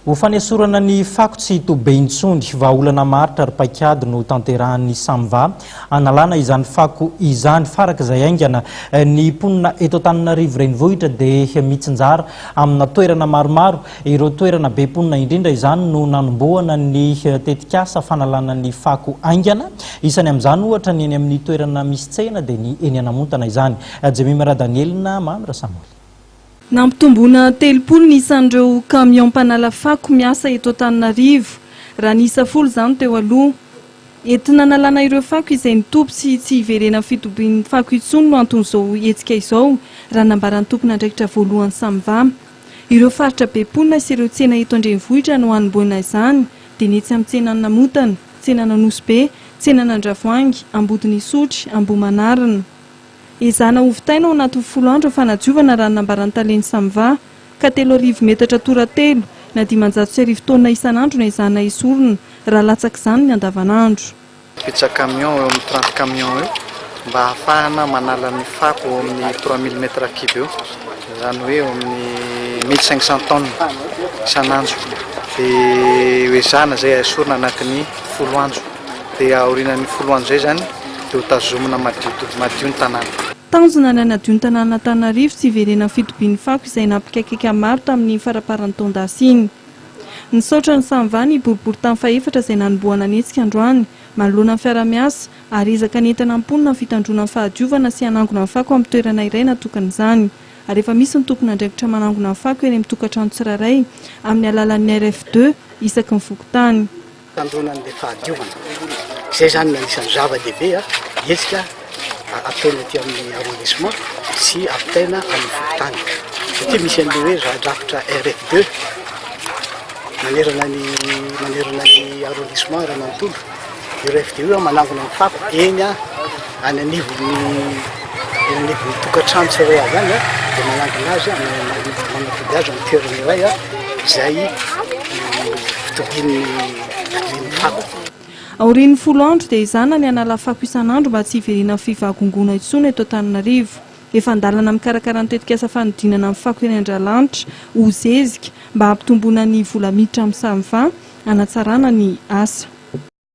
Ho fanesorana ny fako tsy tobe intsony vahaolana maritra ary paikady no tanterahan'ny Samva analana izany fako izany faraka izay aingana ny mponina eto Antananarivo renivohitra dia mitsinjara amina toerana maromaro. Ireo toerana be mponina indrindra izany no nanombohana ny tetikasa fanalana ny fako aingana. Isany amin'izany ohatra ny eny amin'ny toerana misy tsena dia ny eny Anamontana izany. Jemimara Danielina Mamra Samuel. Nampitombona 30 nisan'ireo camion mpanala fako miasa eto Antananarivo. Raha nisa 10 izany teo aloha. Entina nalana ireo fako izay nitopo sy tsy iverena fitobian'ny fako intsony no anton'izao hetsika izao raha nambaran'ny tompon'andraikitra voalohany Samva. Ireo faritra be mponina sy ireo tsena eto andrenivohitra no hanomboana izany dia netsy amin'ny tsena Namotana, tsena Nanosy, tsena Andravoahangy, Ambodin'Isotry, Ambohimanarina. Ezana hovitaina ao anaty 10 andro fanadiovana raha nambaran'ny Taleny Samva ka 3,000 metatra toratelo na 500 tona isan'andro na ezana esorina raha latsaka izany ny andavanandro. Pizza camion eo amin'ny 30 camion eo mba ahafahana manala ny fako eo amin'ny 3000 metra kibo eo, izany hoe eo amin'ny 1500 tonnes isan'andro. Dia ezana izay esorina anatin'ny 10 andro dia aorinan'ny 10 andro izay izany dia ho tazomina madio ny tanàna. Tanjona ny anadio ny tanàna Antananarivo tsy iverena fitobian'ny fako izay nampikaikaika maro tamin'ny faraparan'ny taon-dasa iny. Nisaotra ny Samva ny boribory tany faefatra izay nanombohana anetsika androany manoloana ny fiara-miasa ary ezaka nentana mponina ny fitandrona ny fahadiovana sy hanangona ny fako amin'ny toerana iray natokana izany. Ary efa misy ny tompon'andraikitra manangona ny fako eny amin'ny tokantrano tsirairay amin'ny alalan'ny RF2 isaky ny fokotany. Fitandronan'ilay fahadiovana izay zany anisan'ny zava-dehibe hetsika ataony aty amin'ny arrondissement sy apitaina amin'ny fokotany. Satria misy an'ilay hoe drafitra RF2 manerana ny arrondissement raha manontolo. RF2 io manangona ny fako eny any anivon'ny tokantrano tsirairay zany dia manangona azy manatody azy amin'ny toerana iray izay fitobian'ny fako. Aorian'ny 10 andro dia izana ny hanala fako isan'andro mba tsy hiverena fivagongona intsony eto Antananarivo. Efa andalana mikarakara ny tetikasa fanodinana amin'ny fako eny Andralanitra ho zezika mba hampitomboana ny vola miditra amin'ny Samva hanatsarana ny asa.